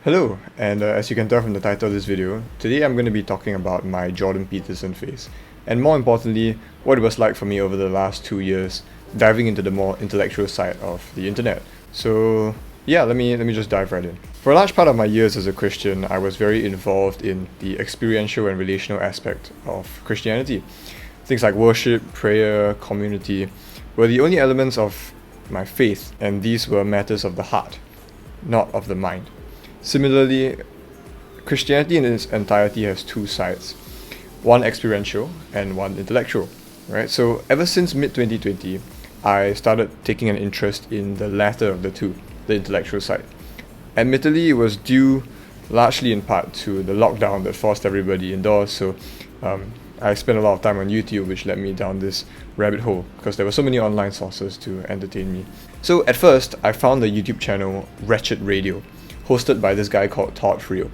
Hello, and as you can tell from the title of this video, today I'm going to be talking about my Jordan Peterson phase, and more importantly, what it was like for me over the last 2 years, diving into the more intellectual side of the internet. So yeah, let me just dive right in. For a large part of my years as a Christian, I was very involved in the experiential and relational aspect of Christianity. Things like worship, prayer, community were the only elements of my faith, and these were matters of the heart, not of the mind. Similarly, Christianity in its entirety has two sides, one experiential and one intellectual, right? So ever since mid-2020, I started taking an interest in the latter of the two, the intellectual side. Admittedly, it was due largely in part to the lockdown that forced everybody indoors, so I spent a lot of time on YouTube, which led me down this rabbit hole because there were so many online sources to entertain me. So at first, I found the YouTube channel Wretched Radio, hosted by this guy called Todd Friel.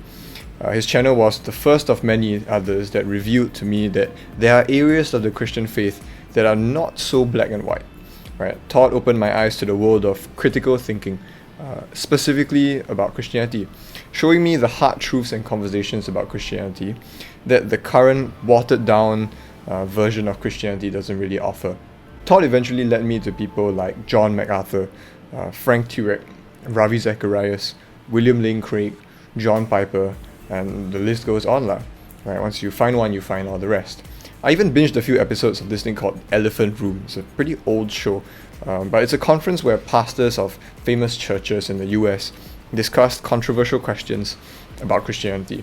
His channel was the first of many others that revealed to me that there are areas of the Christian faith that are not so black and white. Right? Todd opened my eyes to the world of critical thinking, specifically about Christianity, showing me the hard truths and conversations about Christianity that the current watered down version of Christianity doesn't really offer. Todd eventually led me to people like John MacArthur, Frank Turek, Ravi Zacharias, William Lane Craig, John Piper, and the list goes on lah. Right, once you find one, you find all the rest. I even binged a few episodes of this thing called Elephant Room. It's a pretty old show, but it's a conference where pastors of famous churches in the US discussed controversial questions about Christianity.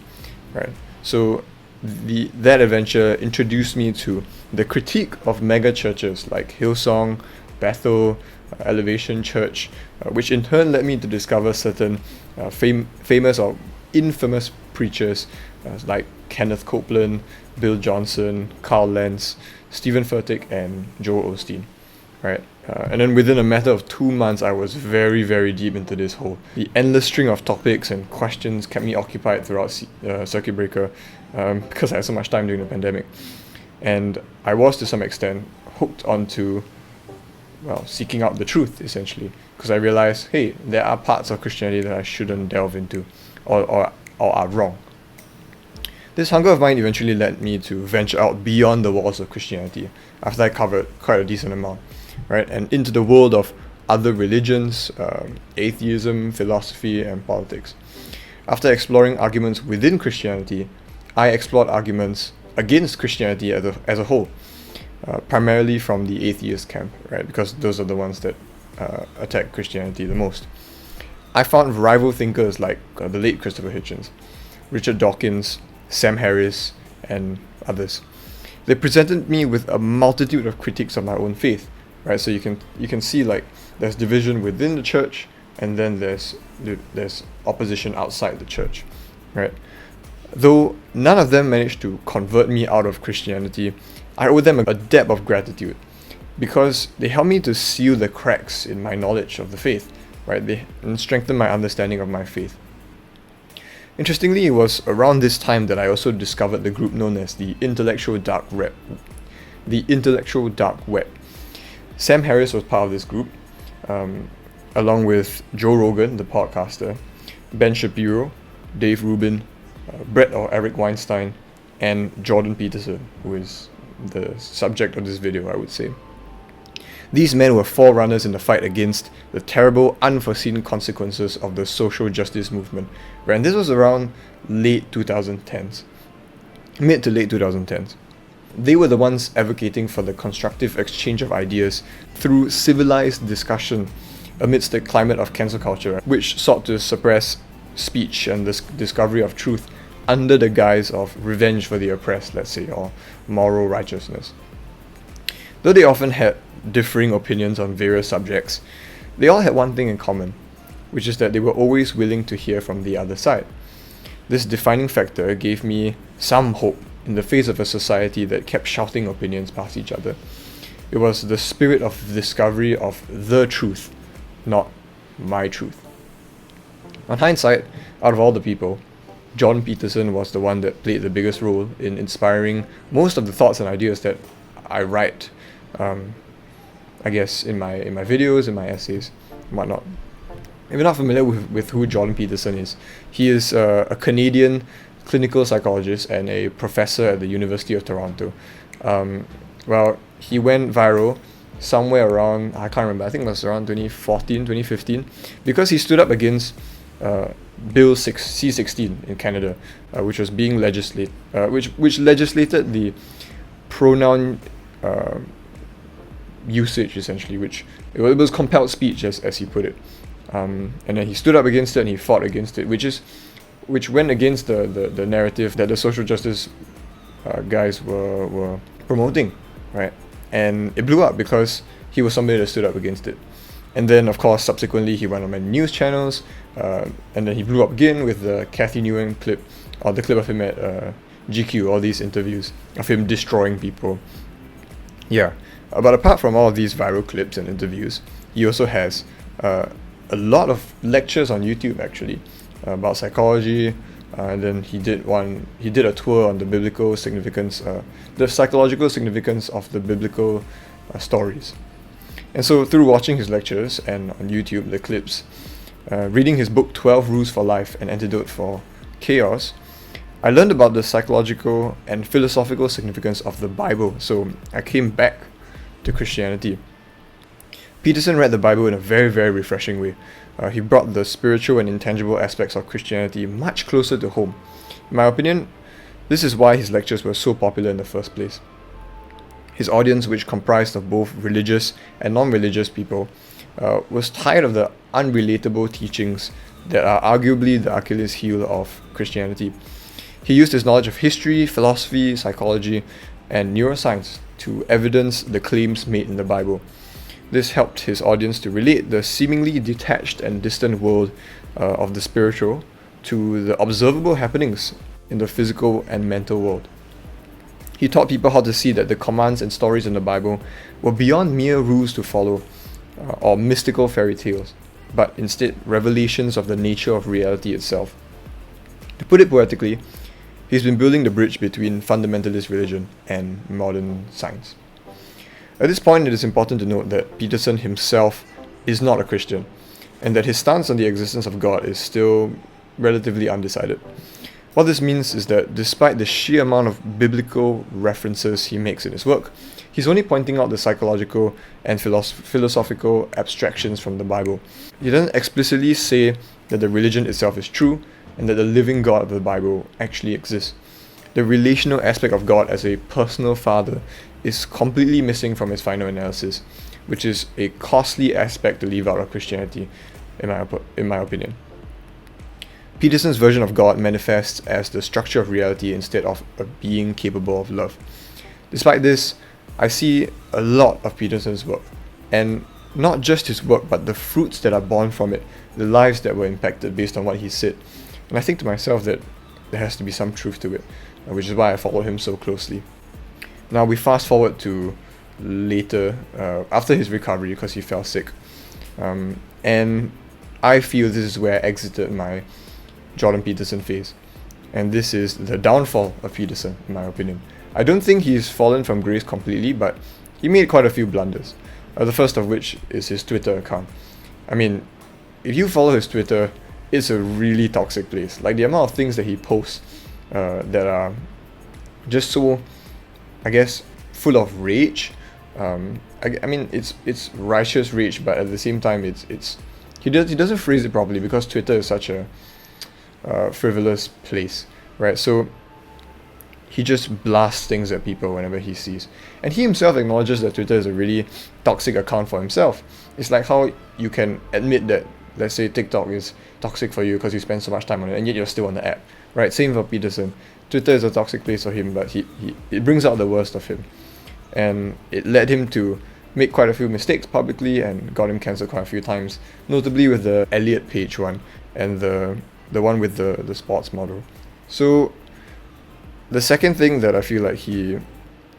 Right, so that adventure introduced me to the critique of mega churches like Hillsong, Bethel, Elevation Church, which in turn led me to discover certain famous or infamous preachers like Kenneth Copeland, Bill Johnson, Carl Lentz, Stephen Furtick, and Joel Osteen. Right, and then within a matter of 2 months, I was very, very deep into this hole. The endless string of topics and questions kept me occupied throughout circuit breaker because I had so much time during the pandemic, and I was to some extent hooked onto seeking out the truth, essentially, because I realized, hey, there are parts of Christianity that I shouldn't delve into or are wrong. This hunger of mine eventually led me to venture out beyond the walls of Christianity after I covered quite a decent amount, right, and into the world of other religions, atheism, philosophy, and politics. After exploring arguments within Christianity, I explored arguments against Christianity as a whole. Primarily from the atheist camp, right? Because those are the ones that attack Christianity the most. I found rival thinkers like the late Christopher Hitchens, Richard Dawkins, Sam Harris, and others. They presented me with a multitude of critiques of my own faith, right? So you can see like there's division within the church, and then there's opposition outside the church, right? Though none of them managed to convert me out of Christianity, I owe them a debt of gratitude because they helped me to seal the cracks in my knowledge of the faith, right? And strengthen my understanding of my faith. Interestingly, it was around this time that I also discovered the group known as the Intellectual Dark Web. The Intellectual Dark Web. Sam Harris was part of this group, along with Joe Rogan, the podcaster, Ben Shapiro, Dave Rubin, Brett or Eric Weinstein, and Jordan Peterson, who is the subject of this video, I would say. These men were forerunners in the fight against the terrible, unforeseen consequences of the social justice movement. Right? And this was around mid to late 2010s. They were the ones advocating for the constructive exchange of ideas through civilized discussion amidst the climate of cancel culture, which sought to suppress speech and the discovery of truth under the guise of revenge for the oppressed, let's say, or moral righteousness. Though they often had differing opinions on various subjects, they all had one thing in common, which is that they were always willing to hear from the other side. This defining factor gave me some hope in the face of a society that kept shouting opinions past each other. It was the spirit of discovery of the truth, not my truth. On hindsight, out of all the people, Jordan Peterson was the one that played the biggest role in inspiring most of the thoughts and ideas that I write, I guess, in my videos, in my essays, and whatnot. If you're not familiar with who Jordan Peterson is, he is a Canadian clinical psychologist and a professor at the University of Toronto. Well, he went viral somewhere around, I can't remember, I think it was around 2014, 2015, because he stood up against Bill C-16 in Canada, which was being which legislated the pronoun usage, essentially, which it was compelled speech, as he put it. And then he stood up against it and he fought against it, which went against the narrative that the social justice guys were promoting, right? And it blew up because he was somebody that stood up against it. And then, of course, subsequently he went on many news channels, and then he blew up again with the Cathy Nguyen clip, or the clip of him at GQ, all these interviews of him destroying people. Yeah, but apart from all of these viral clips and interviews, he also has a lot of lectures on YouTube, actually, about psychology. And then he did a tour on the biblical significance, the psychological significance of the biblical stories. And so through watching his lectures and on YouTube, the clips, reading his book 12 Rules for Life, An Antidote for Chaos, I learned about the psychological and philosophical significance of the Bible. So I came back to Christianity. Peterson read the Bible in a very, very refreshing way. He brought the spiritual and intangible aspects of Christianity much closer to home. In my opinion, this is why his lectures were so popular in the first place. His audience, which comprised of both religious and non-religious people, was tired of the unrelatable teachings that are arguably the Achilles heel of Christianity. He used his knowledge of history, philosophy, psychology, and neuroscience to evidence the claims made in the Bible. This helped his audience to relate the seemingly detached and distant world of the spiritual to the observable happenings in the physical and mental world. He taught people how to see that the commands and stories in the Bible were beyond mere rules to follow or mystical fairy tales, but instead revelations of the nature of reality itself. To put it poetically, he's been building the bridge between fundamentalist religion and modern science. At this point, it is important to note that Peterson himself is not a Christian, and that his stance on the existence of God is still relatively undecided. What this means is that despite the sheer amount of biblical references he makes in his work, he's only pointing out the psychological and philosophical abstractions from the Bible. He doesn't explicitly say that the religion itself is true and that the living God of the Bible actually exists. The relational aspect of God as a personal father is completely missing from his final analysis, which is a costly aspect to leave out of Christianity, in my opinion. Peterson's version of God manifests as the structure of reality instead of a being capable of love. Despite this, I see a lot of Peterson's work, and not just his work, but the fruits that are born from it, the lives that were impacted based on what he said. And I think to myself that there has to be some truth to it, which is why I follow him so closely. Now we fast forward to later, after his recovery, because he fell sick. And I feel this is where I exited my Jordan Peterson phase. And this is the downfall of Peterson, in my opinion. I don't think he's fallen from grace completely, but he made quite a few blunders. The first of which is his Twitter account. I mean, if you follow his Twitter, it's a really toxic place. Like the amount of things that he posts that are just so, I guess, full of rage. I mean, it's righteous rage, but at the same time, he doesn't phrase it properly because Twitter is such a frivolous place, right? So he just blasts things at people whenever he sees, and he himself acknowledges that Twitter is a really toxic account for himself. It's like how you can admit that, let's say, TikTok is toxic for you because you spend so much time on it, and yet you're still on the app, right? Same for Peterson. Twitter is a toxic place for him, but it brings out the worst of him, and it led him to make quite a few mistakes publicly and got him cancelled quite a few times, notably with the Elliot Page one and the one with the sports model. So the second thing that I feel like he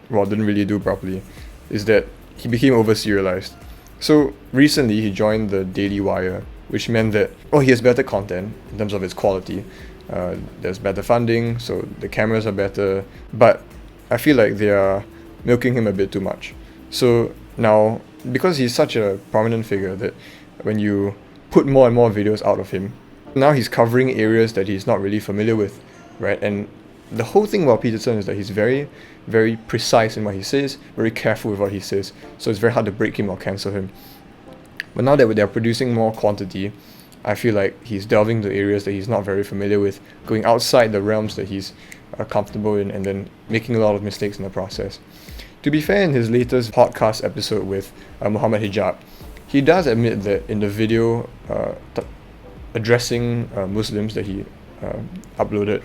didn't really do properly is that he became over-serialized. So recently he joined the Daily Wire, which meant that he has better content in terms of its quality. There's better funding, so the cameras are better, but I feel like they are milking him a bit too much. So now, because he's such a prominent figure that when you put more and more videos out of him. Now he's covering areas that he's not really familiar with, right? And the whole thing about Peterson is that he's very, very precise in what he says, very careful with what he says, so it's very hard to break him or cancel him. But now that they're producing more quantity, I feel like he's delving into areas that he's not very familiar with, going outside the realms that he's comfortable in, and then making a lot of mistakes in the process. To be fair, in his latest podcast episode with Muhammad Hijab, he does admit that in the video addressing Muslims that he uploaded,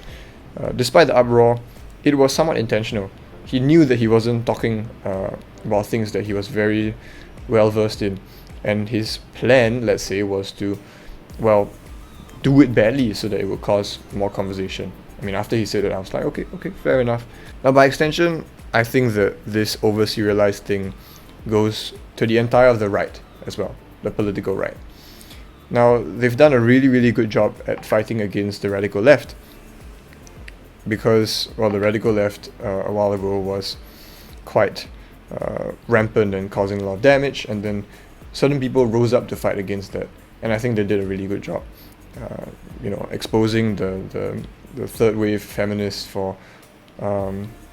despite the uproar, it was somewhat intentional. He knew that he wasn't talking about things that he was very well versed in, and his plan, let's say, was to, well, do it badly so that it would cause more conversation. I mean, after he said it, I was like, okay, fair enough. Now, by extension, I think that this over-serialized thing goes to the entire of the right as well, the political right. Now, they've done a really, really good job at fighting against the radical left, because, well, the radical left a while ago was quite rampant and causing a lot of damage, and then certain people rose up to fight against that, and I think they did a really good job, exposing the third wave feminists for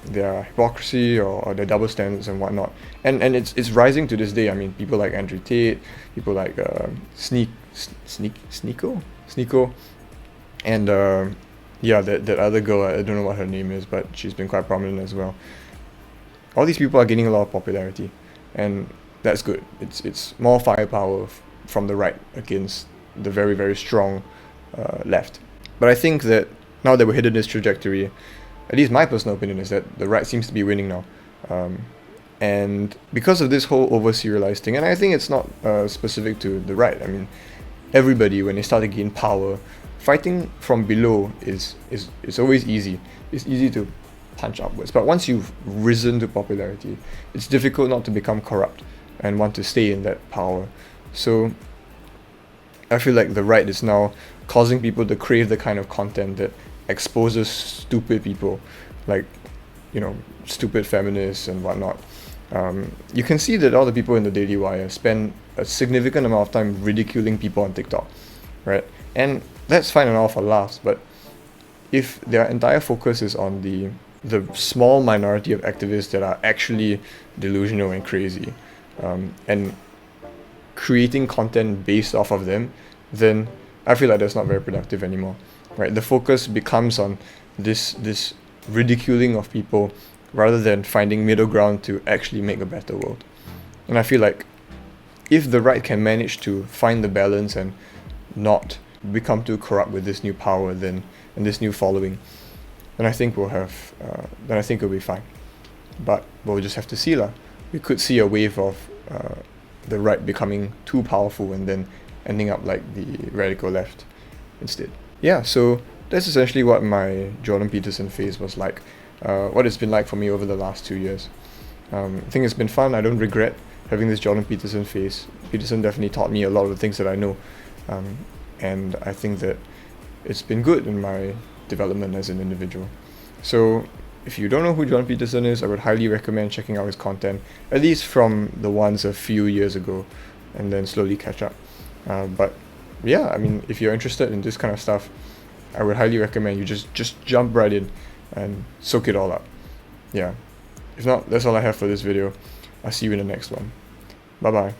their hypocrisy or their double standards and whatnot, and it's rising to this day. I mean, people like Andrew Tate, people like Sneeko, and that other girl, I don't know what her name is, but she's been quite prominent as well. All these people are gaining a lot of popularity, and that's good. It's more firepower from the right against the very, very strong left. But I think that now that we're headed in this trajectory, at least my personal opinion is that the right seems to be winning now. And because of this whole over-serialized thing, and I think it's not specific to the right. I mean, everybody, when they start to gain power, fighting from below is always easy. It's easy to punch upwards. But once you've risen to popularity, it's difficult not to become corrupt and want to stay in that power. So I feel like the right is now causing people to crave the kind of content that exposes stupid people, like, stupid feminists and whatnot. You can see that all the people in the Daily Wire spend a significant amount of time ridiculing people on TikTok, right? And that's fine and all for laughs, but if their entire focus is on the small minority of activists that are actually delusional and crazy, and creating content based off of them, then I feel like that's not very productive anymore, right? The focus becomes on this ridiculing of people rather than finding middle ground to actually make a better world. And I feel like if the right can manage to find the balance and not become too corrupt with this new power and this new following, then I think it'll be fine. But we'll just have to see lah. We could see a wave of the right becoming too powerful and then ending up like the radical left instead. Yeah, so that's essentially what my Jordan Peterson phase was like, what it's been like for me over the last 2 years. I think it's been fun. I don't regret having this Jordan Peterson phase. Peterson definitely taught me a lot of the things that I know, and I think that it's been good in my development as an individual. So if you don't know who Jordan Peterson is, I would highly recommend checking out his content, at least from the ones a few years ago, and then slowly catch up. But yeah, I mean, if you're interested in this kind of stuff, I would highly recommend you just jump right in and soak it all up. Yeah. If not, that's all I have for this video. I'll see you in the next one. Bye bye.